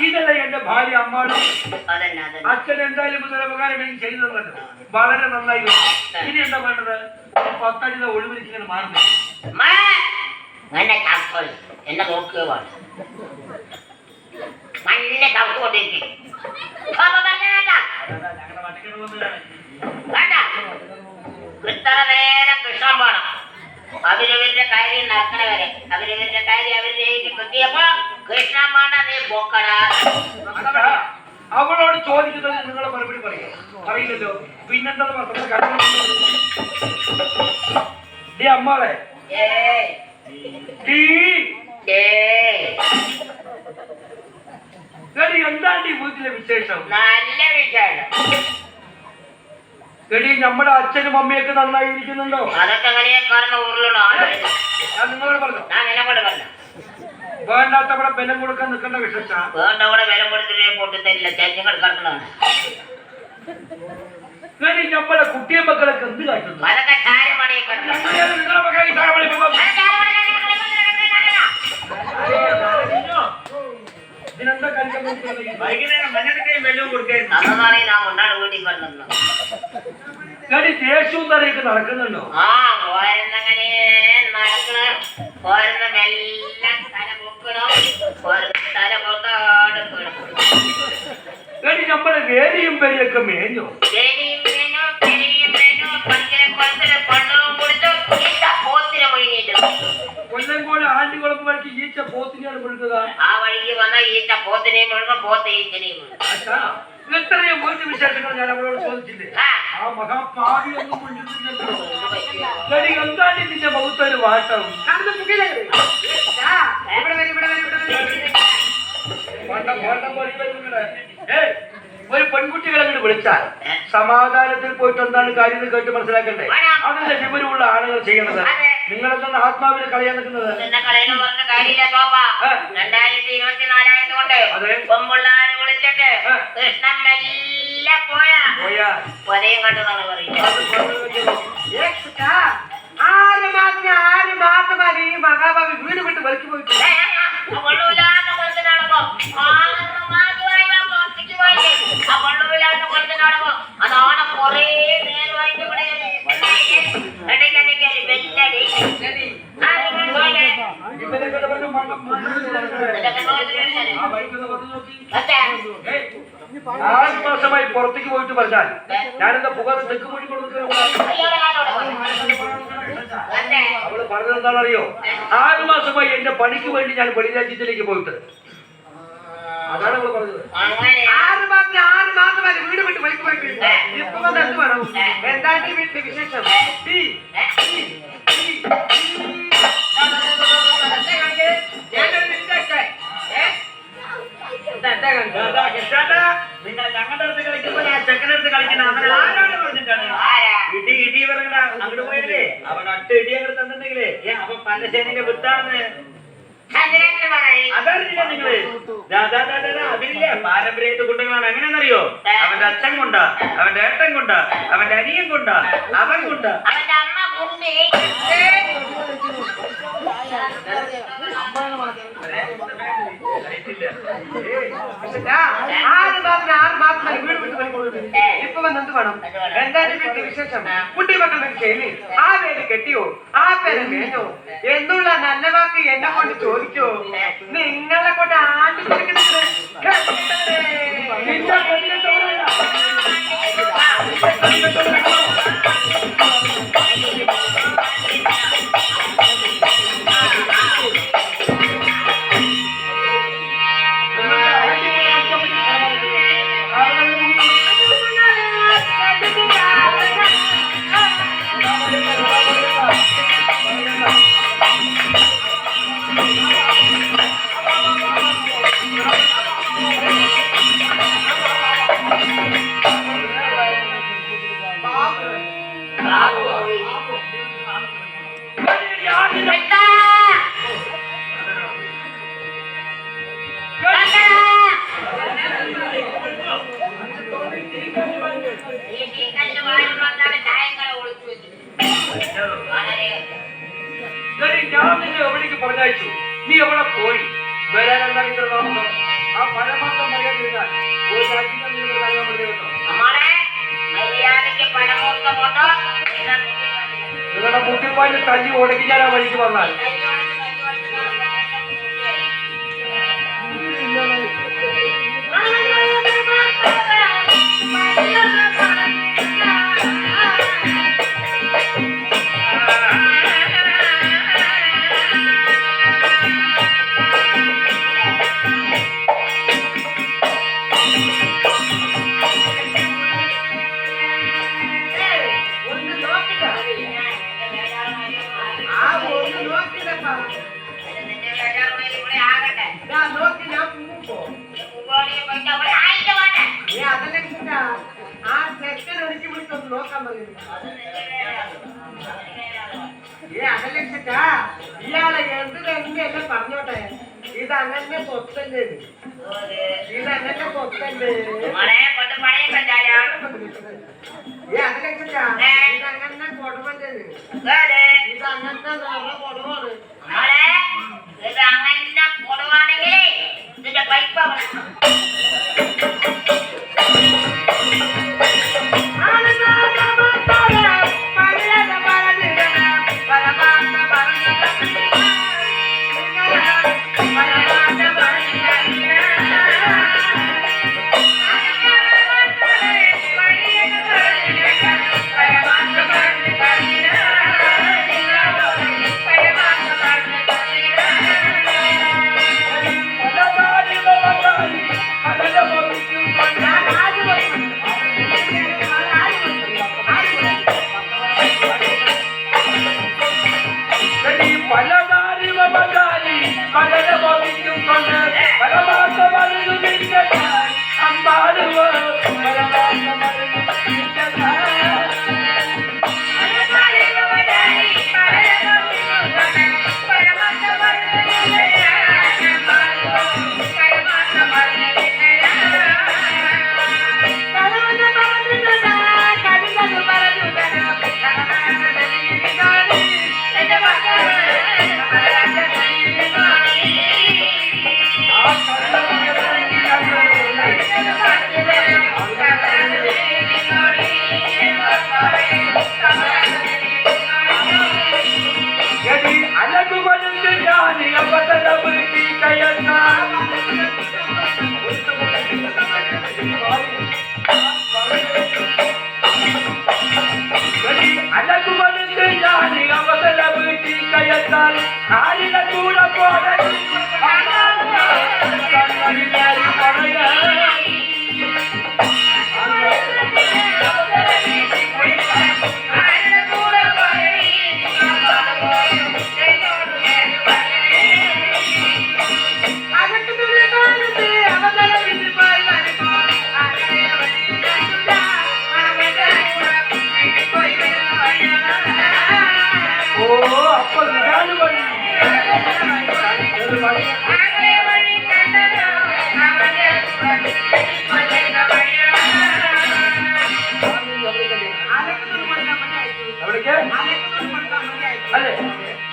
ഇതല്ല എന്റെ ഭാര്യ അമ്മാളും. അച്ഛൻ എന്തായാലും ഉപകാരം എനിക്ക് ചെയ്തു തന്നല്ലോ, വളരെ നന്നായി. ഇനി എന്താ വേണ്ടത്? 10 അടി ഒഴിവിരിക്കുന്നത് മാറുന്നില്ല. എന്നെ നോക്കുക നല്ല കവച്ചുകൊണ്ടിരിക്കും. ഇത്ര നേരം കൃഷ്ണൻ പോണം. അവരവരുടെ കാര്യം നടക്കണ വരെ അവരവരുടെ കാര്യം അവരുടെ കിട്ടിയപ്പോ കൃഷ്ണൻ പോണ്ട നീ പോക്കടാ. അവളോട് ചോദിക്കുന്നത് നിങ്ങളെ മറുപടി പറയില്ലല്ലോ. പിന്നെന്താ അമ്മാളെ എന്താണ് ഈ വീട്ടിലെ വിശേഷം? നല്ല വിശേഷം. എടി നമ്മുടെ അച്ഛനും അമ്മയൊക്കെ നന്നായിരിക്കുന്നുണ്ടോ? അതൊക്കെ എങ്ങനെയാ കാരണം ഊരിലോ? ഞാൻ നിങ്ങളോട് പറഞ്ഞു. ഞാൻ എന്നോട് പറഞ്ഞു വേണ്ടാത്തവിടെ ബലം കൊടുക്കാൻ നിൽക്കേണ്ട വിശേഷ. വേണ്ടവിടെ ബലം കൊടുത്തിട്ടേ പൊട്ടിത്തരില്ല, ചേച്ചിങ്ങൾ കിടക്കണതാണ്. നമ്മുടെ കുട്ടിയെ മക്കളൊക്കെ എന്ത് കാട്ടുന്നു? അതൊക്കെ ചാരമണി ഇതിനെന്താ വൈകുന്നേരം മഞ്ഞടക്കയും വെല്ലവും കൊടുക്കായിരുന്നു. അതാണ് നാം ഒന്നാണ് വീട്ടിൽ പറഞ്ഞത്. ദേശവും തറയൊക്കെ നടക്കുന്നുണ്ടോ? ആ ഓരോന്നങ്ങനെ നടക്കണം. ഓരോന്ന് മെല്ലാം തല പൊക്കണം. തല പൊക്കാട് നമ്മളെ വേലിയും പെരിയൊക്കെ മേഞ്ഞോ? വേലിയും മേഞ്ഞോ, പെരിയും മേഞ്ഞോ, പഞ്ചര പണ്ണവും കൊടുത്തു പോത്തിനെ മുഴുകിയിട്ട്. കൊല്ലംകോട് ആണ്ടുകുളം വഴിക്ക് ഈച്ച പോത്തിനെയാണ് മുഴുകുക. ആ വഴിക്ക് വന്ന ഈച്ച പോത്തിനെയും മുഴുകും, പോത്ത് ഈച്ചനെയും മുഴുകും. ഇത്രയും വീട്ടു വിശേഷങ്ങൾ ഞാൻ അവളോട് ചോദിച്ചില്ലേ? ആ മഹാപാവിയൊന്നും മുഴുകുന്നില്ലല്ലോ. എന്താണ് ഇതിന്റെ മുഖത്തൊരു വാട്ടം? ഒരു പെൺകുട്ടികളെ അങ്ങോട്ട് വിളിച്ചാൽ സമാധാനത്തിൽ പോയിട്ട് എന്താണ് കാര്യം കേട്ട് മനസ്സിലാക്കണ്ടേ? അതിന്റെ വിവരമുള്ള ആളുകൾ ചെയ്യണത്. നിങ്ങളെന്താണ് ആത്മാവിനെ കളയാൻ നിൽക്കുന്നത്? 2024 ആയതുകൊണ്ട് പെൺപിള്ളാരെ വിളിച്ചിട്ട് കൃഷ്ണൻ മെല്ലെ പോയാ പൊതയും കണ്ടെന്നാണ് പറയുന്നത്. 6 മാസമായി ഈ മഹാഭാവി വീട് വിട്ട് വലിച്ചു പോയിട്ട് കൊള്ളൂലാത്ത കൊലത്തിനാണപ്പോ 6 മാസമായി പുറത്തേക്ക് പോയി. ആ കൊള്ളൂലാത്ത കൊലത്തിനാണപ്പോ അതാണ് കൊറേ നേരമായിട്ട് ഇവിടെ മാസമായി പുറത്തേക്ക് പോയിട്ട് പറഞ്ഞാൽ ഞാനെന്താ പുക തെക്ക് മൊഴി കൊടുക്കുന്നത്? അവള് പറഞ്ഞത് എന്താണെന്നറിയോ? 6 മാസമായി എന്റെ പണിക്ക് വേണ്ടി ഞാൻ വെളിരാജ്യത്തിലേക്ക് പോയിട്ട്. അതാണ് അവള് പറഞ്ഞത്. 6 മാസമായി വീട് വിട്ട് പണിക്ക് പോയിട്ട് ഇപ്പൊ വന്ന് എന്ത് വേണം? എന്താണ് ഈ വീട്ടിലെ വിശേഷം? നിങ്ങൾ ഞങ്ങളുടെ അടുത്ത് കളിക്കുമ്പോ ഞാൻ ചെക്കൻ്റെ അടുത്ത് കളിക്കുന്ന അവൻ ആരാണ് പറഞ്ഞിട്ടാണ്? ഇടി പറഞ്ഞ അങ്ങോട്ട് പോയല്ലേ അവൻ ഒറ്റ ഇടി അങ്ങോട്ട് തന്നിട്ടുണ്ടെങ്കിലേ അവൻ പല്ലശ്ശേരിന്റെ വിട്ടാന്ന് അതറിയില്ല നിങ്ങള്. അവരില്ലേ പാരമ്പര്യമായിട്ട് കുട്ടികളാണ്. എങ്ങനെയാണെന്നറിയോ? അവന്റെ അച്ഛൻ കൊണ്ടാ, അവന്റെ ഏട്ടൻ കൊണ്ടാ, അവന്റെ അനിയൻ കൊണ്ടാ, അവൻ കൊണ്ടാ. അവന്റെ അമ്മ ഇപ്പൊ വന്നെന്ത് വേണം? എന്താണ് വീട്ടിൽ വിശേഷം? കുട്ടി മക്കളുടെ ശൈലി ആ പേര് കെട്ടിയോ? ആ പേര് മേഞ്ഞോ? എന്നുള്ള നല്ല വാക്ക് എന്നെ കൊണ്ട് ചോദിക്കോ? നിങ്ങളെ കൊണ്ട് ആണ്ട് ഞാൻ നിന്നെ എവിടേക്ക് പറഞ്ഞയച്ചു? നീ എവിടെ പോയി? വരാൻ കൊണ്ടോ നിങ്ങളുടെ മുട്ടിപ്പാലിന് തല്ലി ഉടക്കി ഞാൻ ആ വഴിക്ക് വന്നാൽ ഇയാളെ എന്തിനെല്ലാം പറഞ്ഞോട്ടെ ഇതങ്ങനെ സ്വത്തല്ലേ ഇതങ്ങനെ സ്വത്തല്ലേ ഇതങ്ങനെ കൊടുമല്ലേ ഇതങ്ങനത്തെ കൊടുവാണ് ഇത് അങ്ങനെ കൊടുവാണെങ്കിൽ ഇതിന്റെ പൈപ്പ അല്ലെ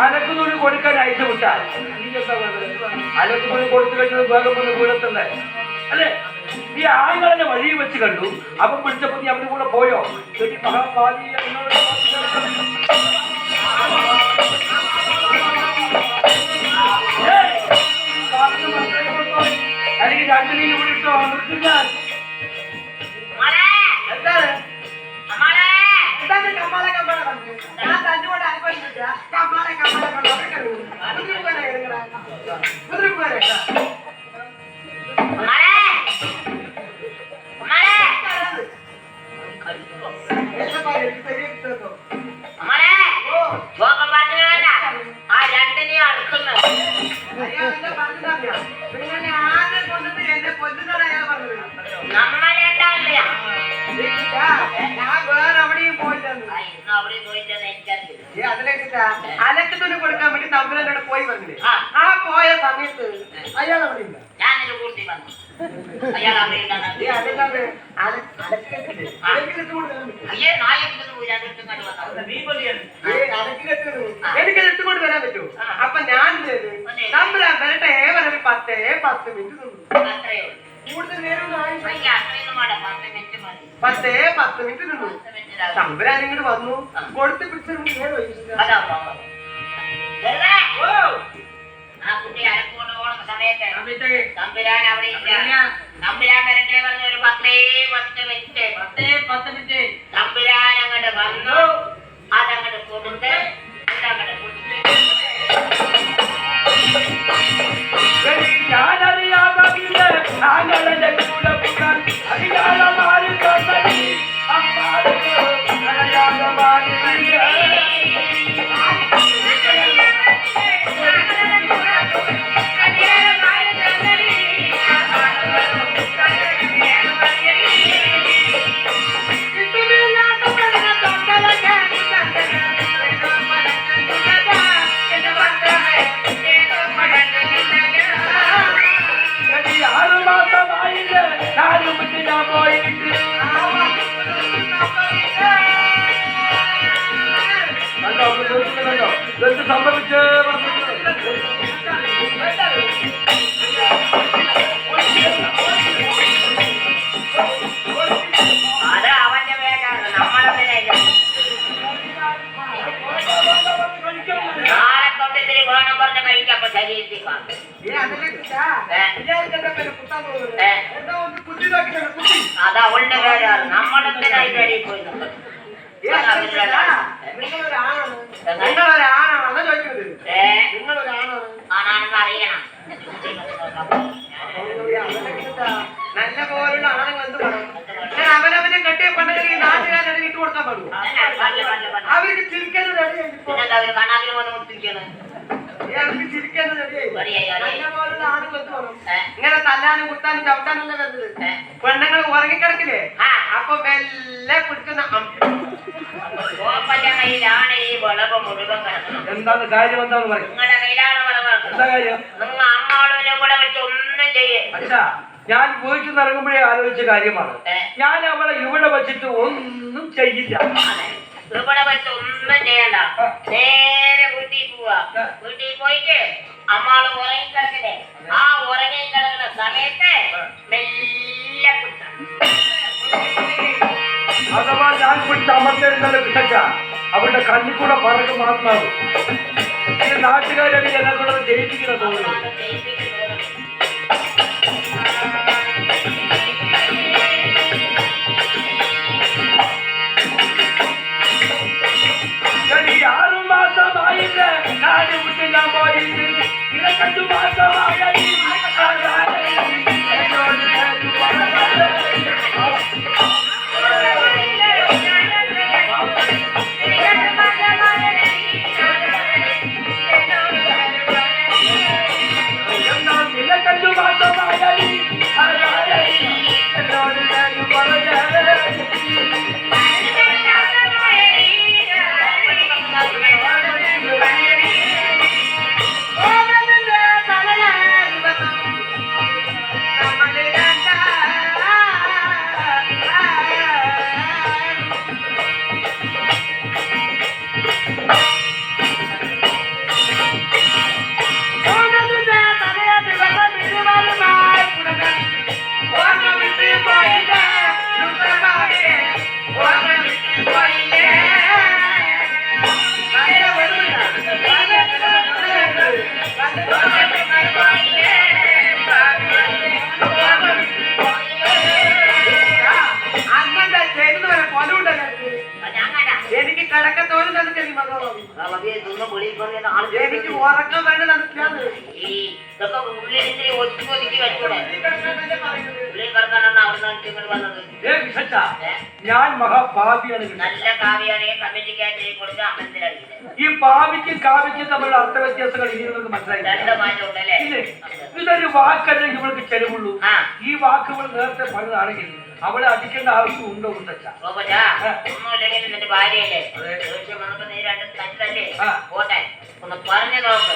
അലക്കുതുണി കൊടുക്കാൻ അയച്ചു വിട്ടാൽ അലക്കുതുണി കൊടുത്തു കഴിഞ്ഞത് വേഗം ഒന്ന് വീഴത്തല്ലേ അല്ലെ നീ ആളുകളെ വഴി വെച്ച് കണ്ടു അപ്പം പിടിച്ചപ്പോ നീ അവരുടെ കൂടെ പോയോ ശരി മഹാപാതി അല്ലെങ്കിൽ രണ്ടു നീ വിളിച്ചോ ഞാൻ എന്താണ് ഞാൻ തന്നുകൊണ്ട് അനുഭവിച്ചില്ല ആ രണ്ടിനെ അടുക്കുന്നത് നിങ്ങളെ ആദ്യം കൊണ്ടിട്ട് എന്നെ കൊല്ലുന്നതാണ് അയാൾ പറഞ്ഞത് നമ്മളെണ്ടാവില്ല ഞാൻ വേറെ എവിടെയും പോയിട്ടാണ് അവിടെ പോയിട്ടെന്ന് എനിക്കറിയില്ല അലക്ക് തുണി കൊടുക്കാൻ വേണ്ടി തമ്പുരാനോട് പോയി വന്നില്ലേ ആ പോയ സമയത്ത് അയാൾ അവിടെ ഇല്ല ഞാനൊരു കൂട്ടി വന്നു അയാൾ അവിടെ അതല്ലാതെ അയ്യേ നായകത്തിന് എനിക്കത് ഇട്ടുകൊണ്ട് വരാൻ പറ്റുമോ അപ്പൊ ഞാൻ തമ്പുരാൻ വരട്ടെ വരെ 10 മിനിറ്റ് നിന്നു അത്രയേ ഉള്ളൂ കൂടുതൽ നേരമൊന്നും ആയില്ല. അയ്യ, അത്രയൊന്നും വേണ്ട. 10 മിനിറ്റ് മതി. 10 മിനിറ്റ് നിന്നു. 10 മിനിറ്റിലാവും. തമ്പുരാൻ ഇങ്ങോട്ട് വന്നു കൊടുത്ത് പിടിച്ചു. അതാ പോകാം. ചെറുതാ. ആ കുട്ടി അരക്കൊണ്ട് പോകുന്ന സമയത്ത് തമ്പുരാൻ അവിടെ ഇല്ല. തമ്പുരാൻ വരട്ടെ പറഞ്ഞു. ഒരു 10 മിനിറ്റ്. തമ്പുരാൻ അങ്ങോട്ട് വന്നു. അതങ്ങോട്ട് കൊടുത്ത് അതങ്ങോട്ട് കുടിച്ച് ഞാനറിയാതെ നാങ്ങളുടെ കൂടെ പോകാൻ അധികാരമാരി തോന്നണി സംഭവിച്ച് അത് അവന്റെ പേരാണ്. നമ്മളതിനല്ല. നാളെ തൊട്ടിത്തിരി വേണം പറഞ്ഞ കഴിക്കപ്പോ ശരീരത്തിൽ കാണും. അത് അവളുടെ പേരാണ്. നമ്മളെന്തിനായിട്ട് അടിയിൽ പോയി നിൽക്കുന്നത്? നിങ്ങളൊരാണാണെന്ന് ചോദിക്കുന്നത്. ആണാണെന്ന് അറിയണം. നല്ല പോലുള്ള ആണുങ്ങൾ എന്ത് വേണം? ഞാൻ അവനവനെ കെട്ടിയ പണ്ടെങ്കിൽ നാട്ടുകാരെ ഇട്ട് കൊടുക്കാൻ പാടുള്ളൂ. അവർക്ക് ചിരിക്കുന്നത് പിന്നെന്താ അവര് കണ്ണാക്കിന് വന്ന് മുട്ടിരിക്കുന്നത്? അവർക്ക് ചിരിക്കുന്നത് നല്ല പോലുള്ള ആണുങ്ങൾ എന്ത് വേണം? ഇങ്ങനെ തല്ലാനും കുത്താനും ചവിട്ടാനല്ല വരുന്നത്. പെണ്ണുങ്ങൾ ഉറങ്ങിക്കിടക്കില്ലേ? അപ്പൊ മെല്ലെ പിടിക്കുന്ന ഗോപ്പന്റെ കയ്യിലാണ് ഈ വിളവ് മുഴുവൻ കിടക്കുന്നത്. എന്താണ് കാര്യം? എന്താന്ന് പറയും. നിങ്ങളുടെ കയ്യിലാണ് വിളവ് കിടക്കുന്നത്. നിങ്ങൾ അമ്മാളുവിനെ കൂടെ വെച്ച് ഒന്നും ചെയ്യേ. അച്ഛാ, ഞാൻ വീട്ടിൽ നിന്ന് ഇറങ്ങുമ്പോഴേ ആലോചിച്ച കാര്യമാണ്. ഞാൻ അവളെ ഇവിടെ വെച്ചിട്ട് ഒന്നും ചെയ്യില്ല. ഇവിടെ വെച്ച് ഒന്നും ചെയ്യണ്ട. നേരെ വീട്ടിൽ പോവാ. വീട്ടിൽ പോയിട്ട് അമ്മാള് ഉറങ്ങിക്കിടക്കില്ലേ? ആ ഉറങ്ങിക്കിടക്കുന്ന സമയത്ത് മെല്ലെ കുത്താം. അഥവാ ഞാൻ പിടിച്ച് അമർത്തേണ്ടത് വിട്ടച്ച അവരുടെ കണ്ണിൽ കൂടെ പറക്ക് മാത്രമാകും. നാട്ടുകാരെ എന്നെ കൂടെ ജയിപ്പിക്കുന്ന തോന്നുന്നു. എനിക്ക് കിടക്കത്തോലും തന്നിട്ട് എനിക്ക് ഉറക്കം വേണ്ട തന്നിട്ടാണ്. ഞാൻ മഹാഭാവിയാണ്. നല്ല കാവ്യാണ് കമ്മിറ്റിക്കാറ്റ് കൊടുത്ത അമന്ത്രിക്കുന്നത്. ഈ ഭാവിക്കും കാവ്യക്കും തമ്മിലുള്ള അർത്ഥവ്യത്യാസങ്ങൾ ഇനി നിങ്ങൾക്ക് മനസ്സിലായില്ലേ? ഇതൊരു വാക്കല്ലേ ഇവൾക്ക് ചെലവുള്ളൂ. ഈ വാക്കുകൾ നേരത്തെ പറഞ്ഞതാണെങ്കിൽ അവളെ അടിക്കേണ്ട ആവശ്യം ഉണ്ടോ? ഒന്നുമില്ലെങ്കിൽ നിന്റെ ഭാര്യയല്ലേ നമുക്ക് നീ രണ്ട് തല്ലേ പോട്ടെ ഒന്ന് പറഞ്ഞു നോക്ക്.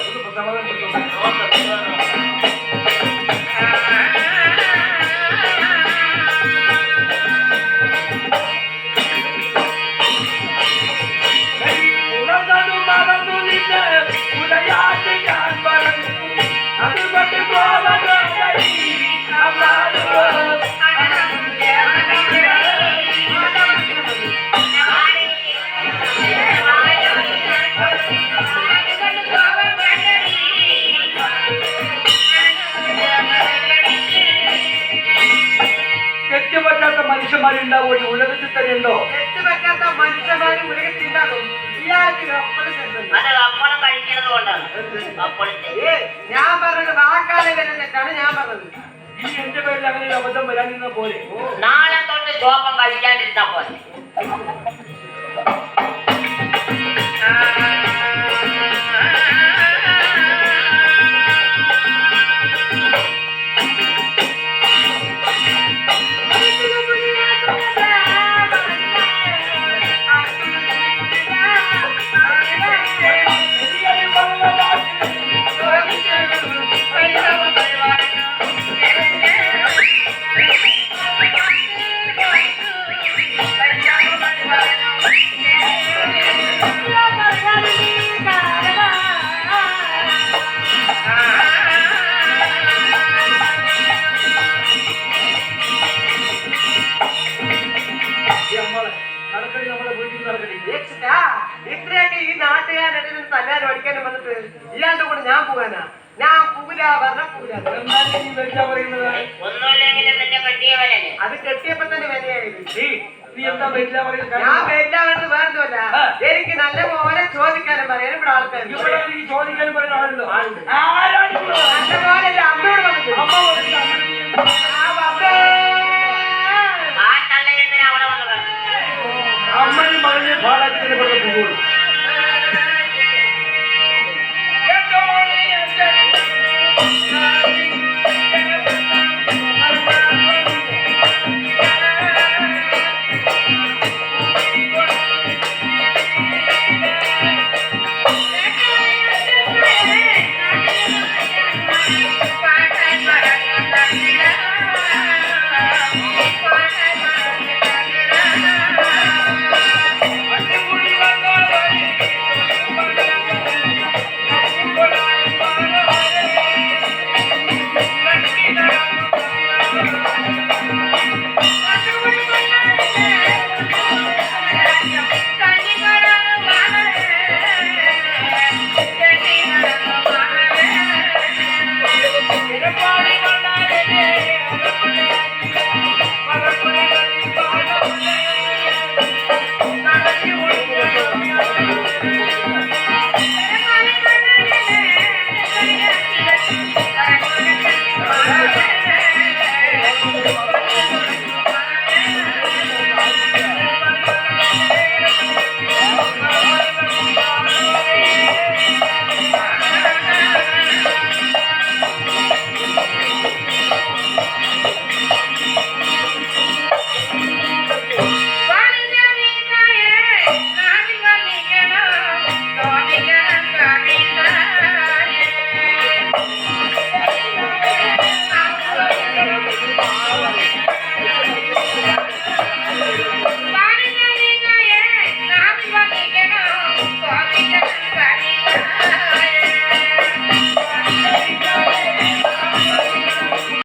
മനുഷ്യന്മാരുണ്ടാവും ഈ ഉലകത്തിൽ തന്നെ ഉണ്ടോ? തെറ്റുപറ്റാത്ത മനുഷ്യന്മാരും ഉലകത്തിണ്ടാകും. ഇയാൾക്ക് കപ്പലും തെറ്റുണ്ട്. അത് അപ്പളം കഴിക്കുന്നത് കൊണ്ടാണ്. അപ്പളത്തെ ഞാൻ പറഞ്ഞത് വാക്കാലെ വരെ തെറ്റാണ് ഞാൻ പറഞ്ഞത്. ഈ എന്റെ പേരിൽ അങ്ങനെ ഒരു അബദ്ധം വരാനിരുന്ന പോലെ നാളെ തൊട്ട് ശോഭം കഴിക്കാണ്ടിരുന്ന പോലെ. നടക്കടി, നമ്മുടെ വീട്ടിൽ നടക്കടി. രക്ഷിതാ, ഇത്രയൊക്കെ ഈ നാട്ടുകാരുടെ തല്ലാൻ ഓടിക്കാനും വന്നിട്ട് ഇയാളുടെ കൂടെ ഞാൻ പോകാനാ? ഞാൻ പൂല പറഞ്ഞ പൂല. എന്താണ് നീ വെച്ചാ പറയുന്നത്? ഒന്നുമില്ലെങ്കിലും നിന്നെ കെട്ടിയവനല്ലേ. അത് കെട്ടിയപ്പോ തന്നെ വിലയായിരുന്നു. നീ എന്താ വെച്ചാ പറയുന്നത്? ഞാൻ വെല്ലാവേണ്ടത് വേറൊന്നുമല്ല. എനിക്ക് നല്ല പോലെ ചോദിക്കാനും പറയാനും ഇവിടെ ആൾക്കാർ ഇവിടെ നീ ചോദിക്കാനും പറയുന്ന ആളുണ്ടോ? ആരാണ് നല്ല പോലെ അമ്മയോട്